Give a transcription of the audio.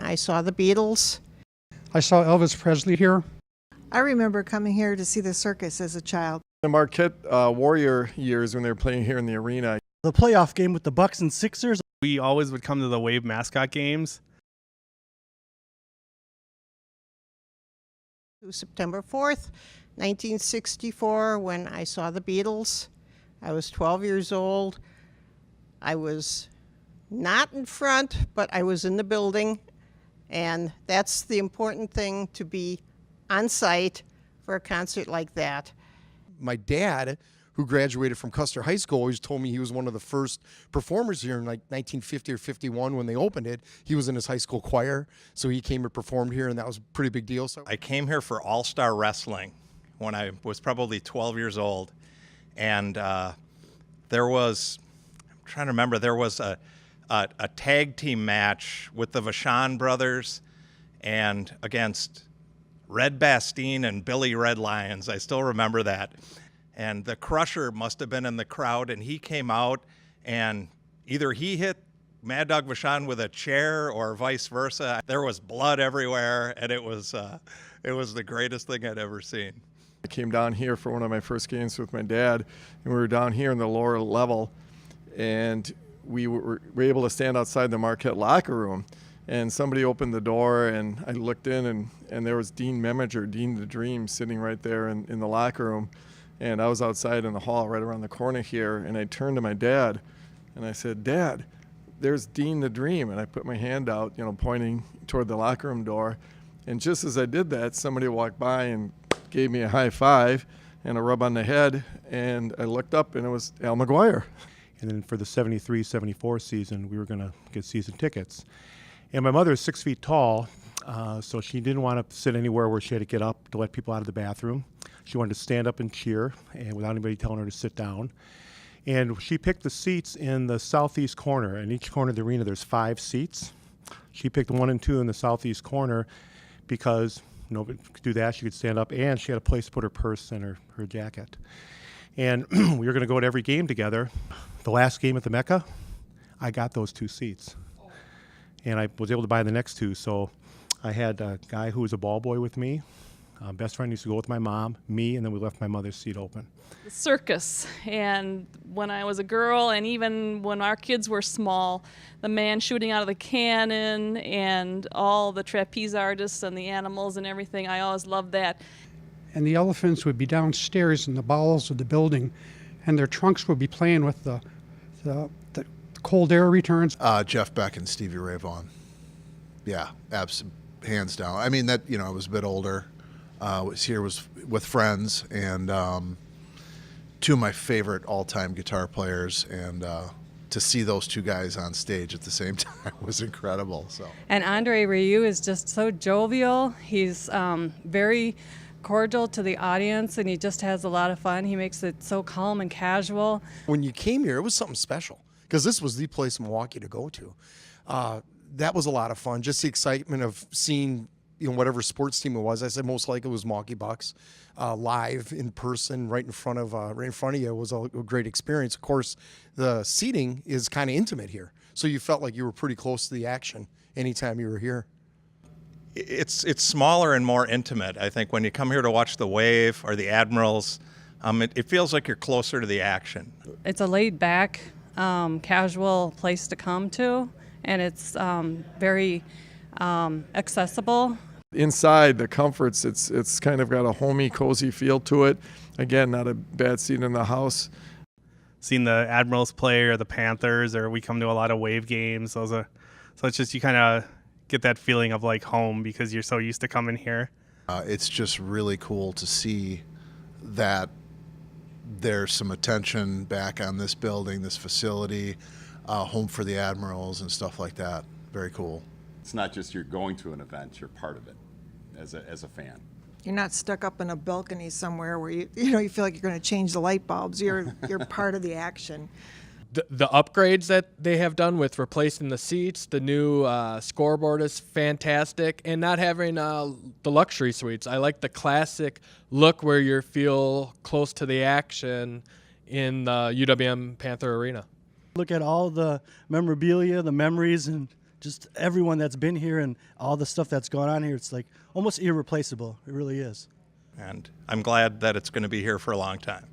I saw the Beatles. I saw Elvis Presley here. I remember coming here to see the circus as a child. The Marquette Warrior years when they were playing here in the arena. The playoff game with the Bucks and Sixers. We always would come to the Wave mascot games. September 4th, 1964, when I saw the Beatles. I was 12 years old. I was not in front, but I was in the building. And that's the important thing, to be on site for a concert like that. My dad, who graduated from Custer High School, always told me he was one of the first performers here in like 1950 or 51 when they opened it. He was in his high school choir, so he came and performed here, and that was a pretty big deal. So I came here for All-Star Wrestling when I was probably 12 years old, and there was a tag team match with the Vachon brothers and against Red Bastien and Billy Red Lions. I still remember that. And the Crusher must have been in the crowd, and he came out, and either he hit Mad Dog Vachon with a chair or vice versa. There was blood everywhere, and it was the greatest thing I'd ever seen. I came down here for one of my first games with my dad, and we were down here in the lower level, and we were able to stand outside the Marquette locker room, and somebody opened the door, and I looked in, and there was Dean Meminger, Dean the Dream, sitting right there in the locker room. And I was outside in the hall right around the corner here, and I turned to my dad, and I said, "Dad, there's Dean the Dream." And I put my hand out, pointing toward the locker room door. And just as I did that, somebody walked by and gave me a high five and a rub on the head, and I looked up, and it was Al McGuire. And then for the 73-74 season, we were going to get season tickets. And my mother is 6 feet tall, so she didn't want to sit anywhere where she had to get up to let people out of the bathroom. She wanted to stand up and cheer, and without anybody telling her to sit down. And she picked the seats in the southeast corner. In each corner of the arena, there's 5 seats. She picked 1 and 2 in the southeast corner because nobody could do that. She could stand up, and she had a place to put her purse and her jacket. And we were going to go to every game together. The last game at the Mecca, I got those 2 seats. And I was able to buy the next 2. So I had a guy who was a ball boy with me. Best friend used to go with my mom, me, and then we left my mother's seat open. The circus, and when I was a girl, and even when our kids were small, the man shooting out of the cannon and all the trapeze artists and the animals and everything, I always loved that. And the elephants would be downstairs in the bowels of the building, and their trunks would be playing with the cold air returns. Jeff Beck and Stevie Ray Vaughan. Yeah, hands down. I mean, that, I was a bit older. Was with friends, and 2 of my favorite all-time guitar players, and to see those 2 guys on stage at the same time was incredible. So. And Andre Rieu is just so jovial. He's very cordial to the audience, and he just has a lot of fun. He makes it so calm and casual. when you came here, it was something special because this was the place in Milwaukee to go to. That was a lot of fun. Just the excitement of seeing whatever sports team it was. I said most likely it was Milwaukee Bucks, live in person, right in front of you. It was a great experience. Of course, the seating is kind of intimate here, so you felt like you were pretty close to the action anytime you were here. It's smaller and more intimate. I think when you come here to watch the Wave or the Admirals, it feels like you're closer to the action. It's a laid-back, casual place to come to, and it's very accessible. Inside, the comforts, it's kind of got a homey, cozy feel to it. Again, not a bad seat in the house. Seeing the Admirals play or the Panthers, or we come to a lot of Wave games. So it's just, you kind of get that feeling of like home because you're so used to coming here. It's just really cool to see that there's some attention back on this building, this facility, home for the Admirals and stuff like that. Very cool. It's not just you're going to an event, you're part of it as a fan. You're not stuck up in a balcony somewhere where you feel like you're going to change the light bulbs. You're part of the action. The upgrades that they have done with replacing the seats, the new scoreboard is fantastic, and not having the luxury suites. I like the classic look where you feel close to the action in the UW-Milwaukee Panther Arena. Look at all the memorabilia, the memories, and just everyone that's been here and all the stuff that's gone on here. It's like almost irreplaceable. It really is. And I'm glad that it's going to be here for a long time.